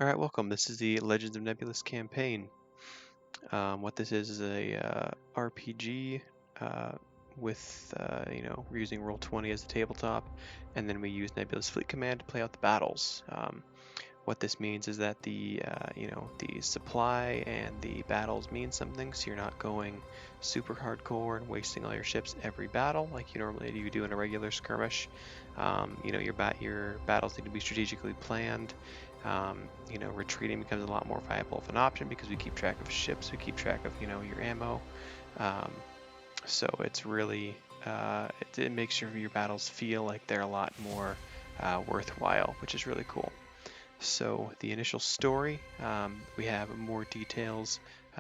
Alright, welcome. This is the Legends of Nebulous campaign. What this is a RPG with, we're using Roll20 as the tabletop, and then we use Nebulous Fleet Command to play out the battles. What this means is that the supply and the battles mean something, so you're not going super hardcore and wasting all your ships every battle like you normally do in a regular skirmish. Your battles need to be strategically planned. Retreating becomes a lot more viable of an option because we keep track of ships, we keep track of, your ammo. Um, so it's really, it makes your battles feel like they're a lot more worthwhile, which is really cool. So the initial story, we have more details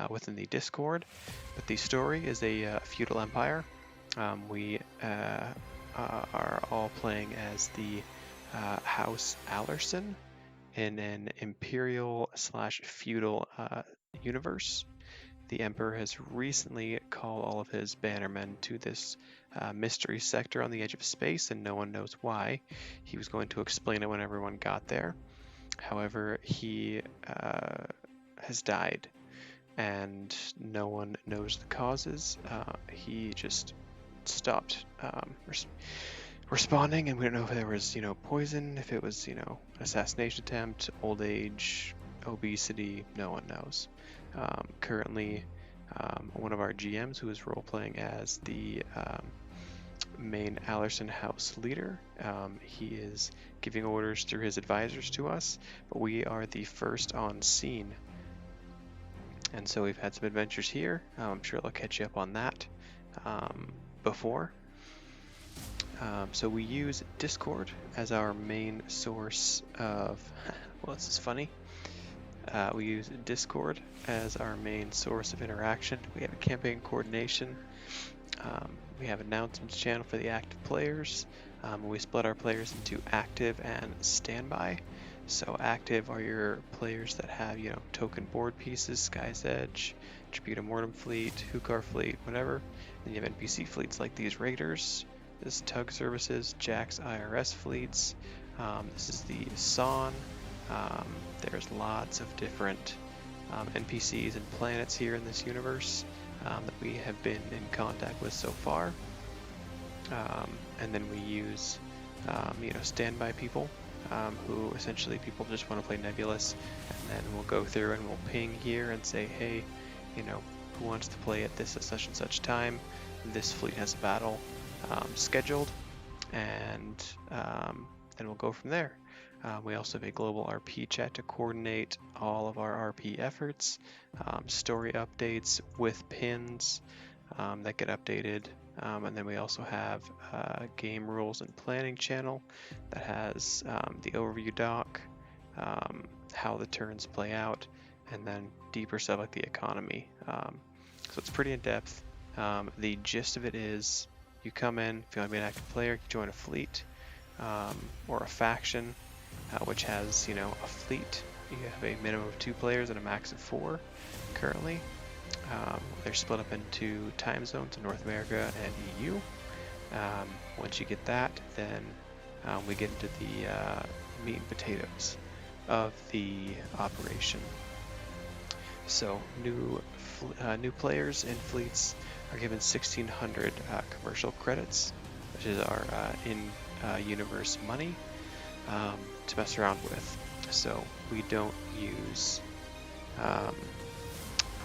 within the Discord, but the story is a feudal empire. We are all playing as the House Allerson in an imperial/feudal universe. The Emperor has recently called all of his bannermen to this mystery sector on the edge of space, and no one knows why. He was going to explain it when everyone got there. However, he has died, and no one knows the causes. He just stopped responding, and we don't know if there was, poison, if it was, an assassination attempt, old age, obesity. No one knows. Currently, one of our GMs, who is role-playing as the main Allerson House leader. He is giving orders through his advisors to us, but we are the first on scene. And so we've had some adventures here. I'm sure they'll catch you up on that before. So we use Discord as our main source of, well, this is funny. We use Discord as our main source of interaction. We have a campaign coordination. We have announcements channel for the active players. We split our players into active and standby. So active are your players that have, token board pieces, Sky's Edge, Tribute Mortem Fleet, Hukar Fleet, whatever. Then you have NPC fleets like these Raiders, this Tug Services, Jack's IRS fleets. This is the Son. There's lots of different NPCs and planets here in this universe that we have been in contact with so far. And then we use, standby people, who essentially people just want to play Nebulous, and then we'll go through and we'll ping here and say, hey, who wants to play at this at such and such time? This fleet has a battle scheduled, and then we'll go from there. We also have a global RP chat to coordinate all of our RP efforts, story updates with pins that get updated, and then we also have a game rules and planning channel that has the overview doc, how the turns play out, and then deeper stuff like the economy. So it's pretty in depth. The gist of it is you come in, if you want to be an active player, you join a fleet or a faction, which has, a fleet. You have a minimum of 2 players and a max of 4 currently. They're split up into time zones in North America and EU. Once you get that, then we get into the meat and potatoes of the operation. So new players and fleets are given 1,600 commercial credits, which is our in-universe money to mess around with. So we don't use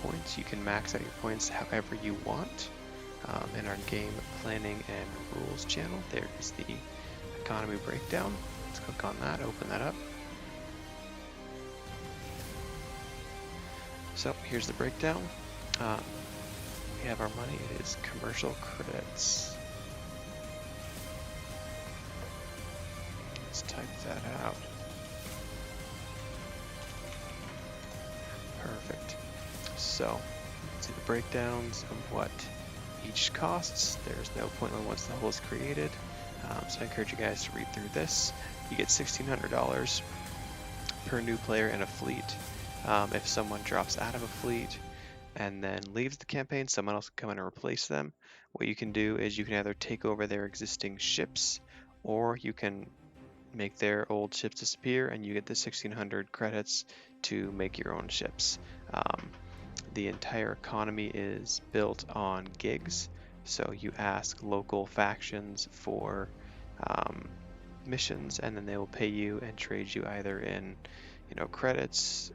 points. You can max out your points however you want. In our game planning and rules channel, there is the economy breakdown. Let's click on that, open that up. So here's the breakdown. We have our money. It is commercial credits. Let's type that out. Perfect. So, see the breakdowns of what each costs. There's no point once the whole is created. So I encourage you guys to read through this. You get $1,600 per new player in a fleet. If someone drops out of a fleet and then leaves the campaign, someone else can come in and replace them. What you can do is you can either take over their existing ships, or you can make their old ships disappear, and you get the 1600 credits to make your own ships. The entire economy is built on gigs, so you ask local factions for missions, and then they will pay you and trade you either in, credits,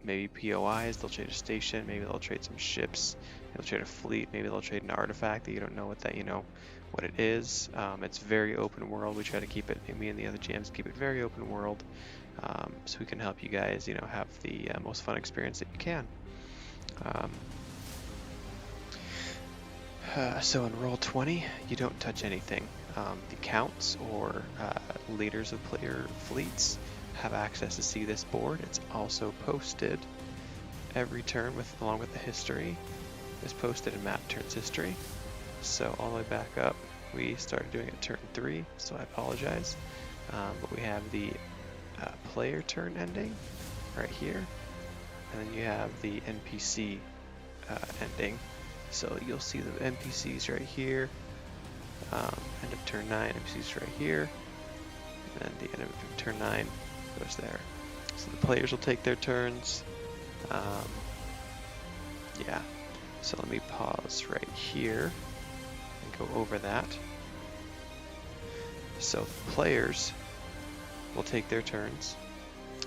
maybe POIs. They'll trade a station, maybe they'll trade some ships, they'll trade a fleet, maybe they'll trade an artifact that you don't know what it is. It's very open world. We try to keep it, me and the other GMs keep it very open world, so we can help you guys, have the most fun experience that you can. So in Roll20, you don't touch anything. The counts or leaders of player fleets have access to see this board. It's also posted every turn along with the history. It's posted in Map Turns History. So all the way back up, we started doing it turn 3, so I apologize. But we have the player turn ending right here, and then you have the NPC ending. So you'll see the NPCs right here, end of turn 9, NPCs right here, and then the end of turn 9 goes there. So the players will take their turns. Yeah, so let me pause right here and go over that. So the players will take their turns,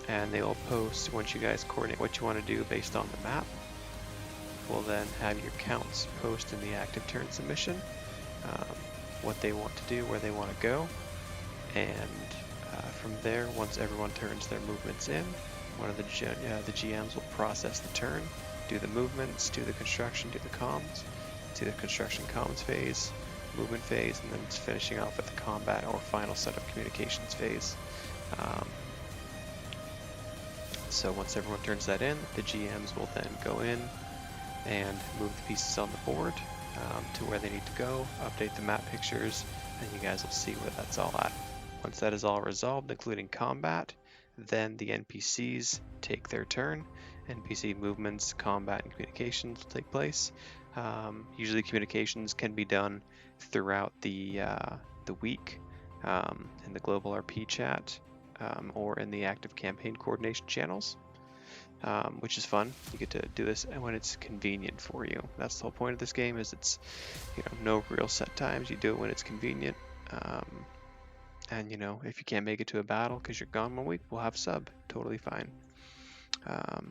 and they will post, once you guys coordinate what you want to do based on the map, we'll then have your counts post in the active turn submission, what they want to do, where they want to go, and from there, once everyone turns their movements in, one of the GMs will process the turn, do the movements, do the construction, do the comms, do the construction comms phase, movement phase, and then it's finishing off with the combat or final setup communications phase. So once everyone turns that in, the GMs will then go in and move the pieces on the board to where they need to go, update the map pictures, and you guys will see where that's all at. Once that is all resolved, including combat, then the NPCs take their turn. NPC movements, combat, and communications will take place. Usually communications can be done throughout the week in the global RP chat or in the active campaign coordination channels, which is fun. You get to do this when it's convenient for you. That's the whole point of this game, is it's no real set times. You do it when it's convenient. And if you can't make it to a battle because you're gone 1 week, we'll have sub, totally fine.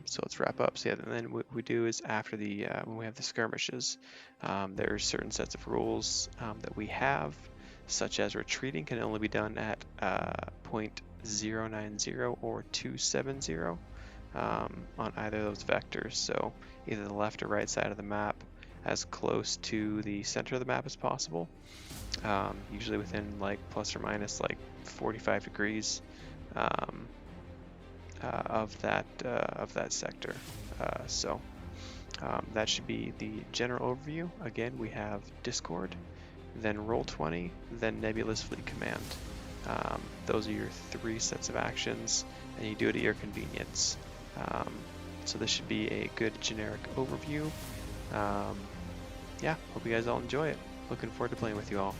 So let's wrap up. So yeah, and then what we do is after the when we have the skirmishes, there are certain sets of rules that we have, such as retreating can only be done at .090 or 270 on either of those vectors. So either the left or right side of the map, as close to the center of the map as possible. Usually within like plus or minus like 45 degrees of that sector. So that should be the general overview. Again, we have Discord, then Roll20, then Nebulous Fleet Command. Those are your 3 sets of actions, and you do it at your convenience. So this should be a good generic overview. Yeah, hope you guys all enjoy it. Looking forward to playing with you all.